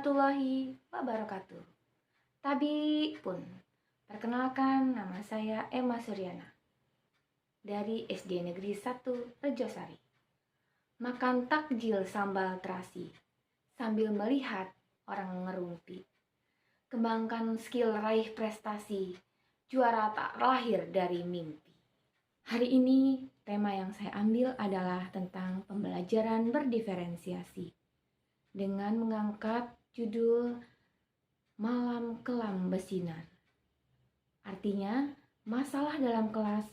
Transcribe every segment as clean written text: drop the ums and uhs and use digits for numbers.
warahmatullahi wabarakatuh. Tabi pun, perkenalkan nama saya Emma Suryana dari SD Negeri 1 Rejosari. Makan takjil sambal terasi sambil melihat orang ngerumpi. Kembangkan skill raih prestasi, juara tak lahir dari mimpi. Hari ini tema yang saya ambil adalah tentang pembelajaran berdiferensiasi dengan mengangkat judul Malam Kelam Besinar. Artinya, masalah dalam kelas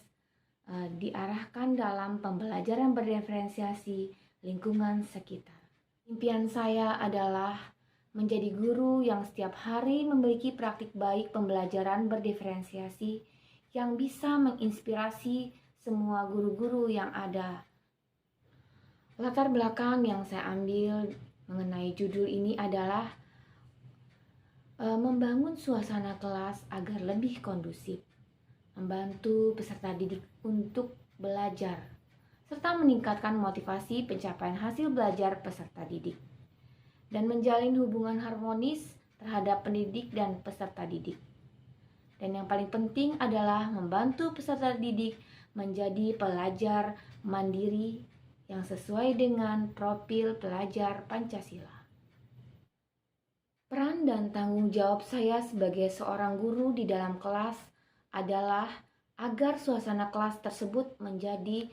diarahkan dalam pembelajaran berdiferensiasi lingkungan sekitar. Impian saya adalah menjadi guru yang setiap hari memiliki praktik baik pembelajaran berdiferensiasi yang bisa menginspirasi semua guru-guru yang ada. Latar belakang yang saya ambil mengenai judul ini adalah membangun suasana kelas agar lebih kondusif, membantu peserta didik untuk belajar, serta meningkatkan motivasi pencapaian hasil belajar peserta didik, dan menjalin hubungan harmonis terhadap pendidik dan peserta didik. Dan yang paling penting adalah membantu peserta didik menjadi pelajar mandiri yang sesuai dengan profil pelajar Pancasila. Peran dan tanggung jawab saya sebagai seorang guru di dalam kelas adalah agar suasana kelas tersebut menjadi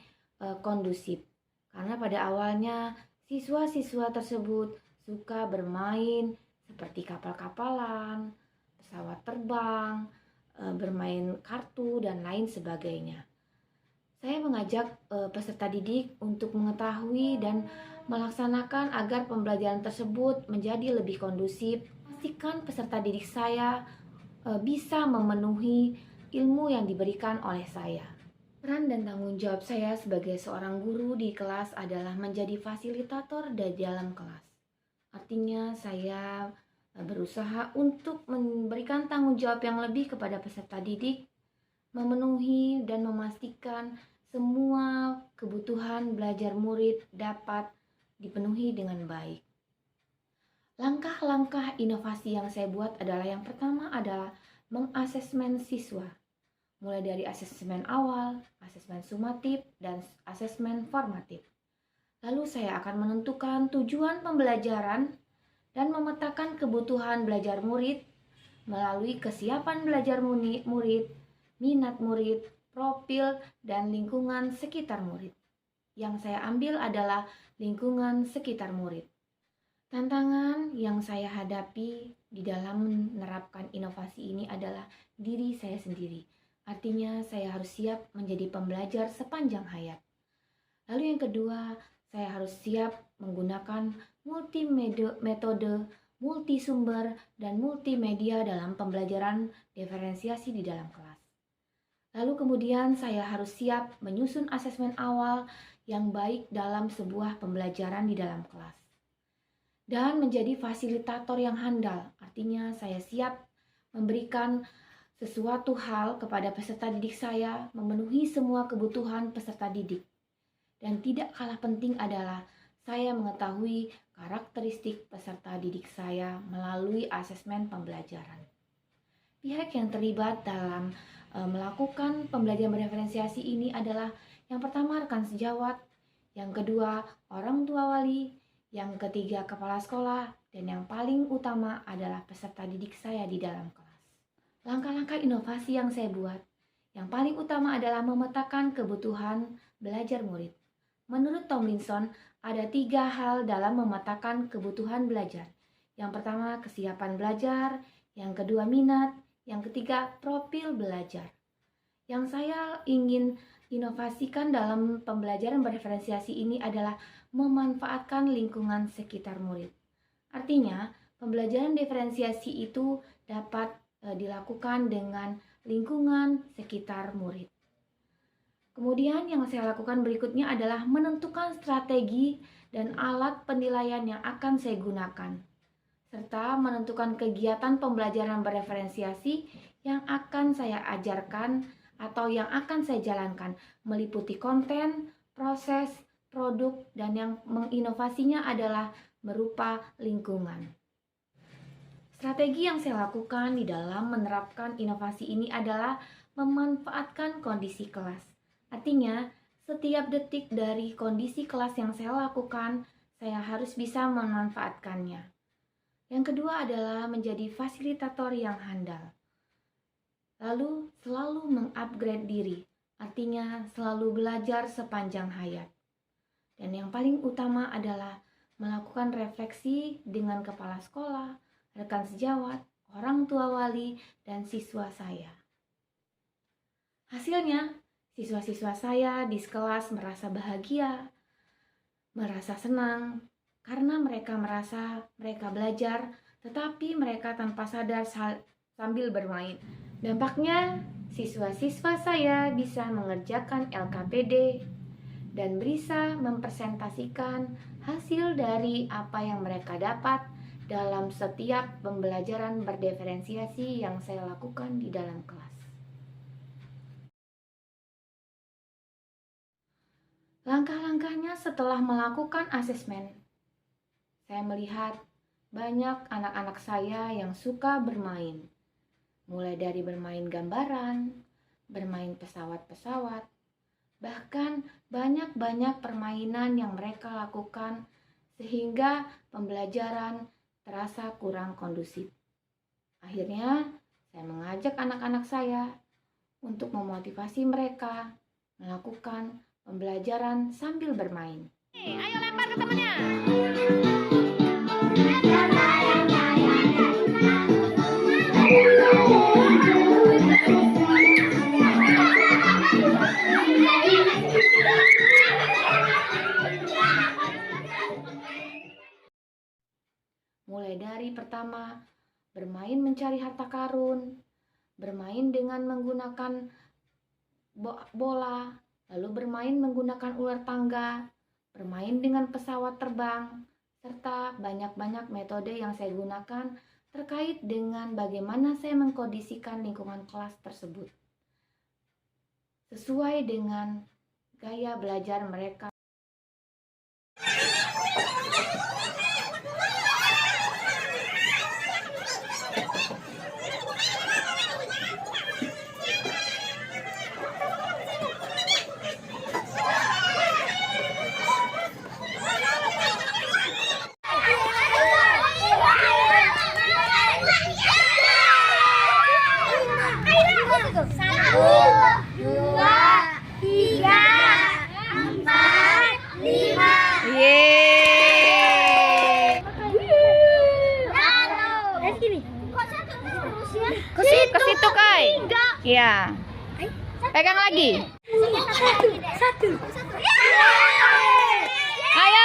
kondusif. Karena pada awalnya siswa-siswa tersebut suka bermain seperti kapal-kapalan, pesawat terbang, bermain kartu, dan lain sebagainya. Saya mengajak peserta didik untuk mengetahui dan melaksanakan agar pembelajaran tersebut menjadi lebih kondusif. Pastikan peserta didik saya bisa memenuhi ilmu yang diberikan oleh saya. Peran dan tanggung jawab saya sebagai seorang guru di kelas adalah menjadi fasilitator di dalam kelas. Artinya saya berusaha untuk memberikan tanggung jawab yang lebih kepada peserta didik, memenuhi dan memastikan semua kebutuhan belajar murid dapat dipenuhi dengan baik. Langkah-langkah inovasi yang saya buat adalah yang pertama adalah mengasesmen siswa. Mulai dari asesmen awal, asesmen sumatif, dan asesmen formatif. Lalu saya akan menentukan tujuan pembelajaran dan memetakan kebutuhan belajar murid melalui kesiapan belajar murid, minat murid, profil, dan lingkungan sekitar murid. Yang saya ambil adalah lingkungan sekitar murid. Tantangan yang saya hadapi di dalam menerapkan inovasi ini adalah diri saya sendiri. Artinya saya harus siap menjadi pembelajar sepanjang hayat. Lalu yang kedua, saya harus siap menggunakan metode, multisumber, dan multimedia dalam pembelajaran diferensiasi di dalam kelas. Lalu kemudian saya harus siap menyusun asesmen awal yang baik dalam sebuah pembelajaran di dalam kelas. Dan menjadi fasilitator yang handal, artinya saya siap memberikan sesuatu hal kepada peserta didik saya, memenuhi semua kebutuhan peserta didik. Dan tidak kalah penting adalah saya mengetahui karakteristik peserta didik saya melalui asesmen pembelajaran. Pihak yang terlibat dalam melakukan pembelajaran berdiferensiasi ini adalah yang pertama rekan sejawat, yang kedua orang tua wali, yang ketiga kepala sekolah, dan yang paling utama adalah peserta didik saya di dalam kelas. Langkah-langkah inovasi yang saya buat, yang paling utama adalah memetakan kebutuhan belajar murid. Menurut Tomlinson, ada 3 hal dalam memetakan kebutuhan belajar. Yang pertama, kesiapan belajar, yang kedua, minat, yang ketiga, profil belajar. Yang saya ingin inovasikan dalam pembelajaran berdiferensiasi ini adalah memanfaatkan lingkungan sekitar murid. Artinya, pembelajaran diferensiasi itu dapat dilakukan dengan lingkungan sekitar murid. Kemudian yang saya lakukan berikutnya adalah menentukan strategi dan alat penilaian yang akan saya gunakan, serta menentukan kegiatan pembelajaran berdiferensiasi yang akan saya ajarkan atau yang akan saya jalankan, meliputi konten, proses, produk, dan yang menginovasinya adalah berupa lingkungan. Strategi yang saya lakukan di dalam menerapkan inovasi ini adalah memanfaatkan kondisi kelas. Artinya, setiap detik dari kondisi kelas yang saya lakukan, saya harus bisa memanfaatkannya. Yang kedua adalah menjadi fasilitator yang handal. Lalu, selalu mengupgrade diri, artinya selalu belajar sepanjang hayat. Dan yang paling utama adalah melakukan refleksi dengan kepala sekolah, rekan sejawat, orang tua wali, dan siswa saya. Hasilnya, siswa-siswa saya di kelas merasa bahagia, merasa senang, karena mereka merasa mereka belajar, tetapi mereka tanpa sadar sambil bermain. Dampaknya, siswa-siswa saya bisa mengerjakan LKPD dan bisa mempresentasikan hasil dari apa yang mereka dapat dalam setiap pembelajaran berdiferensiasi yang saya lakukan di dalam kelas. Langkah-langkahnya setelah melakukan asesmen, saya melihat banyak anak-anak saya yang suka bermain. Mulai dari bermain gambaran, bermain pesawat-pesawat, bahkan banyak-banyak permainan yang mereka lakukan sehingga pembelajaran terasa kurang kondusif. Akhirnya, saya mengajak anak-anak saya untuk memotivasi mereka melakukan pembelajaran sambil bermain. Ayo lempar ke temannya. Mulai dari pertama, bermain mencari harta karun, bermain dengan menggunakan bola, lalu bermain menggunakan ular tangga, bermain dengan pesawat terbang, serta banyak-banyak metode yang saya gunakan terkait dengan bagaimana saya mengkondisikan lingkungan kelas tersebut sesuai dengan gaya belajar mereka. Ke situ, Kai. Iya. Pegang lagi. Satu. Ayo,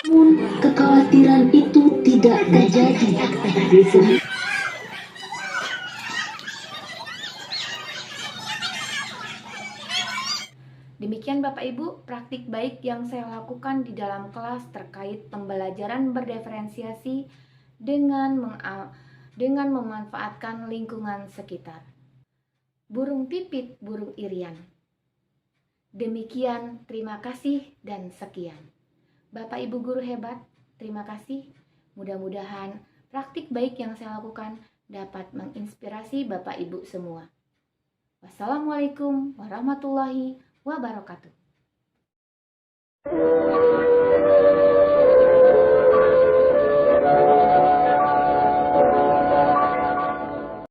Namun kekhawatiran itu tidak terjadi. Demikian Bapak Ibu praktik baik yang saya lakukan di dalam kelas terkait pembelajaran berdiferensiasi dengan memanfaatkan lingkungan sekitar. Burung pipit, burung irian. Demikian, terima kasih dan sekian. Bapak Ibu guru hebat, terima kasih. Mudah-mudahan praktik baik yang saya lakukan dapat menginspirasi Bapak Ibu semua. Wassalamualaikum warahmatullahi wabarakatuh.